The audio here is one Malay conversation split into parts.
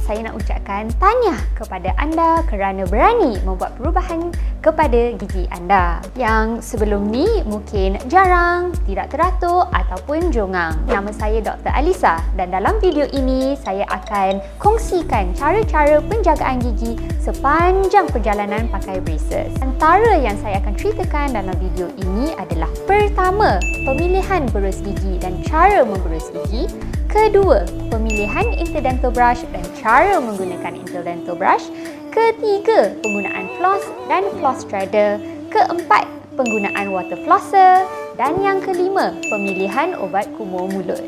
saya nak ucapkan tahniah kepada anda kerana berani membuat perubahan kepada gigi anda yang sebelum ni mungkin jarang, tidak teratur ataupun jongang. Nama saya Dr. Alisa dan dalam video ini saya akan kongsikan cara-cara penjagaan gigi sepanjang perjalanan pakai braces. Antara yang saya akan ceritakan dalam video ini adalah pertama, pemilihan berus gigi dan cara memberus gigi. Kedua, pemilihan interdental brush dan cara menggunakan interdental brush. Ketiga, penggunaan floss dan floss shredder. Keempat, penggunaan water flosser. Dan yang kelima, pemilihan obat kumur mulut.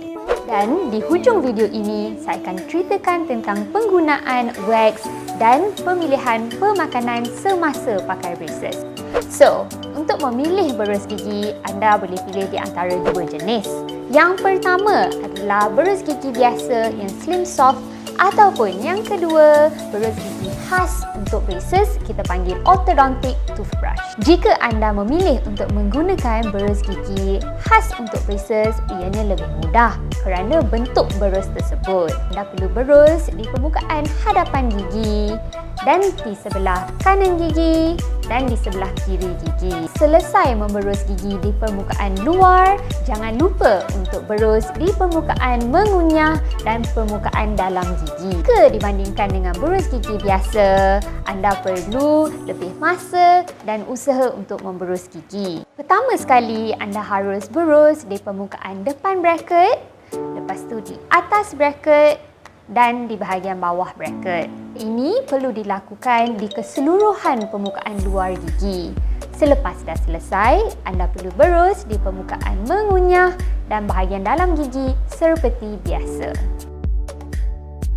Dan di hujung video ini, saya akan ceritakan tentang penggunaan wax dan pemilihan pemakanan semasa pakai braces. So, untuk memilih berus gigi, anda boleh pilih di antara dua jenis. Yang pertama adalah berus gigi biasa yang slim soft ataupun yang kedua, berus gigi khas untuk braces, kita panggil orthodontic toothbrush. Jika anda memilih untuk menggunakan berus gigi khas untuk braces, ianya lebih mudah kerana bentuk berus tersebut. Anda perlu berus di permukaan hadapan gigi dan di sebelah kanan gigi dan di sebelah kiri gigi. Selesai memberus gigi di permukaan luar, jangan lupa untuk berus di permukaan mengunyah dan permukaan dalam gigi. Jika dibandingkan dengan berus gigi biasa, anda perlu lebih masa dan usaha untuk memberus gigi. Pertama sekali, anda harus berus di permukaan depan bracket, lepas tu di atas bracket dan di bahagian bawah bracket. Ini perlu dilakukan di keseluruhan permukaan luar gigi. Selepas dah selesai, anda perlu berus di permukaan mengunyah dan bahagian dalam gigi seperti biasa.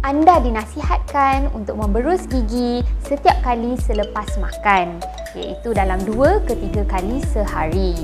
Anda dinasihatkan untuk memberus gigi setiap kali selepas makan, iaitu dalam 2 ke 3 kali sehari.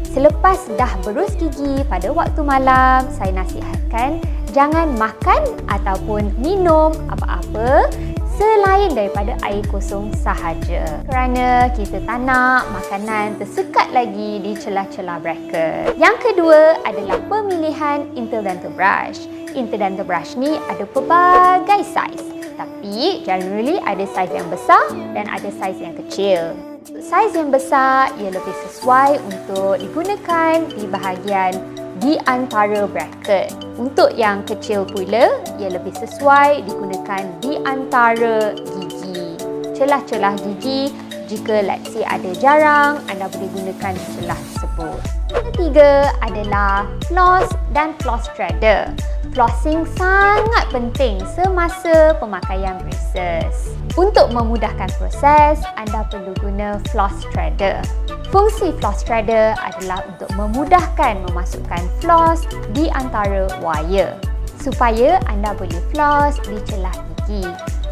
Selepas dah berus gigi pada waktu malam, saya nasihatkan jangan makan ataupun minum apa-apa selain daripada air kosong sahaja. Kerana kita tak nak makanan tersekat lagi di celah-celah bracket. Yang kedua adalah pemilihan interdental brush. Interdental brush ni ada pelbagai saiz. Tapi generally ada saiz yang besar dan ada saiz yang kecil. Saiz yang besar ia lebih sesuai untuk digunakan di bahagian di antara bracket. Untuk yang kecil pula, ia lebih sesuai digunakan di antara gigi. Celah-celah gigi, jika let's say ada jarang, anda boleh gunakan celah tersebut. Ketiga adalah floss dan floss shredder. Flossing sangat penting semasa pemakaian braces. Untuk memudahkan proses, anda perlu guna floss shredder. Fungsi floss shredder adalah untuk memudahkan memasukkan floss di antara wire supaya anda boleh floss di celah gigi.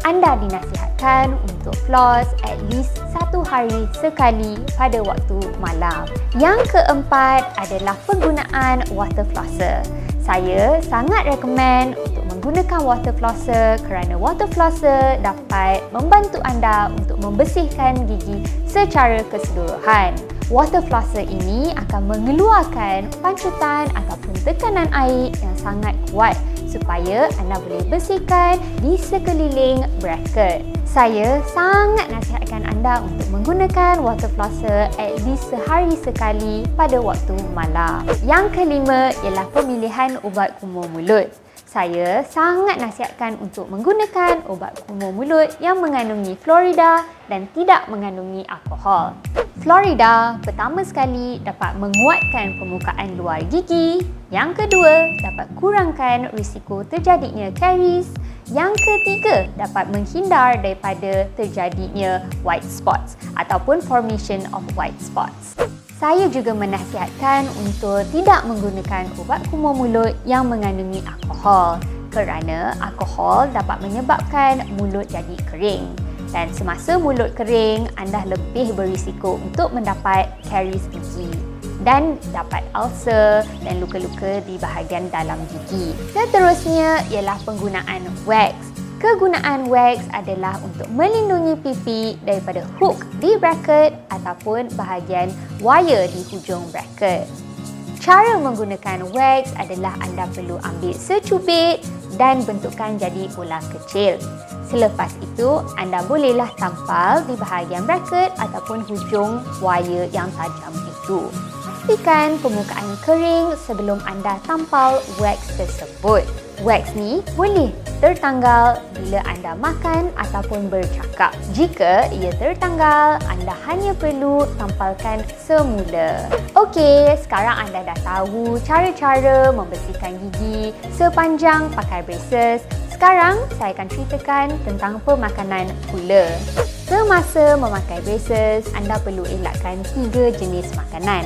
Anda dinasihatkan untuk floss at least 1 hari sekali pada waktu malam. Yang keempat adalah penggunaan water flosser. Saya sangat recommend untuk menggunakan water flosser kerana water flosser dapat membantu anda untuk membersihkan gigi secara keseluruhan. Water flosser ini akan mengeluarkan pancutan ataupun tekanan air yang sangat kuat supaya anda boleh bersihkan di sekeliling bracket. Saya sangat nasihatkan anda untuk menggunakan water flosser at least sehari sekali pada waktu malam. Yang kelima ialah pemilihan ubat kumur mulut. Saya sangat nasihatkan untuk menggunakan ubat kumur mulut yang mengandungi Florida dan tidak mengandungi alkohol. Florida pertama sekali dapat menguatkan permukaan luar gigi. Yang kedua, dapat kurangkan risiko terjadinya caries. Yang ketiga, dapat menghindar daripada terjadinya white spots ataupun formation of white spots. Saya juga menasihatkan untuk tidak menggunakan ubat kumur mulut yang mengandungi alkohol kerana alkohol dapat menyebabkan mulut jadi kering. Dan semasa mulut kering, anda lebih berisiko untuk mendapat caries gigi dan dapat ulcer dan luka-luka di bahagian dalam gigi. Seterusnya ialah penggunaan wax. Kegunaan wax adalah untuk melindungi pipi daripada hook di bracket ataupun bahagian wire di hujung bracket. Cara menggunakan wax adalah anda perlu ambil secubit dan bentukkan jadi bola kecil. Selepas itu, anda bolehlah tampal di bahagian bracket ataupun hujung wire yang tajam itu. Pastikan permukaan kering sebelum anda tampal wax tersebut. Wax ni boleh tertanggal bila anda makan ataupun bercakap. Jika ia tertanggal, anda hanya perlu tampalkan semula. Okey, sekarang anda dah tahu cara-cara membersihkan gigi sepanjang pakai braces. Sekarang saya akan ceritakan tentang pemakanan pula. Semasa memakai braces, anda perlu elakkan 3 jenis makanan.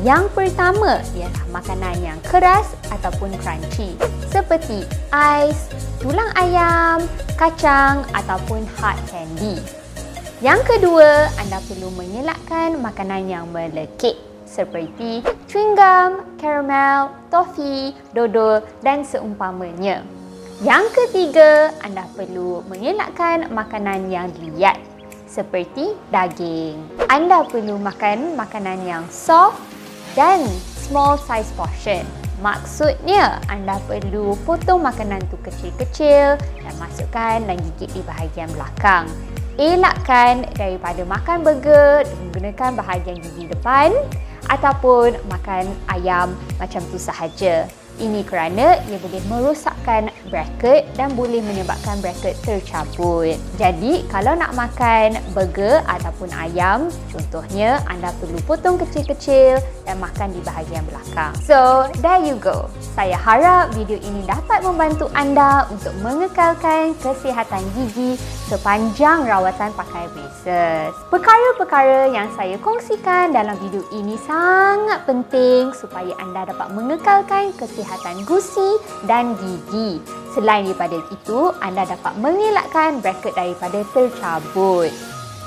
Yang pertama ialah makanan yang keras ataupun crunchy seperti ais, tulang ayam, kacang ataupun hard candy. Yang kedua, anda perlu mengelakkan makanan yang melekit seperti chewing gum, caramel, toffee, dodol dan seumpamanya. Yang ketiga, anda perlu mengelakkan makanan yang liat seperti daging. Anda perlu makan makanan yang soft dan small size portion. Maksudnya, anda perlu potong makanan tu kecil-kecil dan masukkan dan gigit di bahagian belakang. Elakkan daripada makan burger dan menggunakan bahagian gigi depan ataupun makan ayam macam tu sahaja. Ini kerana ia boleh merosakkan bracket dan boleh menyebabkan bracket tercabut. Jadi, kalau nak makan burger ataupun ayam, contohnya anda perlu potong kecil-kecil dan makan di bahagian belakang. So, there you go. Saya harap video ini dapat membantu anda untuk mengekalkan kesihatan gigi sepanjang rawatan pakai braces. Perkara-perkara yang saya kongsikan dalam video ini sangat penting supaya anda dapat mengekalkan kesihatan gusi dan gigi. Selain daripada itu, anda dapat mengelakkan bracket daripada tercabut.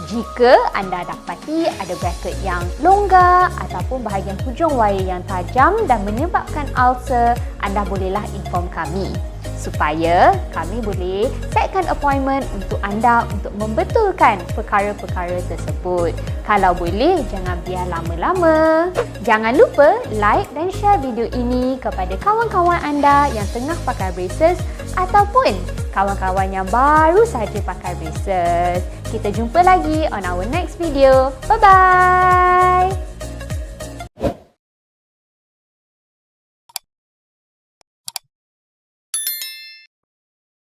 Jika anda dapati ada bracket yang longgar ataupun bahagian hujung wire yang tajam dan menyebabkan ulcer, anda bolehlah inform kami supaya kami boleh setkan appointment untuk anda untuk membetulkan perkara-perkara tersebut. Kalau boleh, jangan biar lama-lama. Jangan lupa like dan share video ini kepada kawan-kawan anda yang tengah pakai braces ataupun kawan-kawan yang baru sahaja pakai braces. Kita jumpa lagi on our next video. Bye-bye!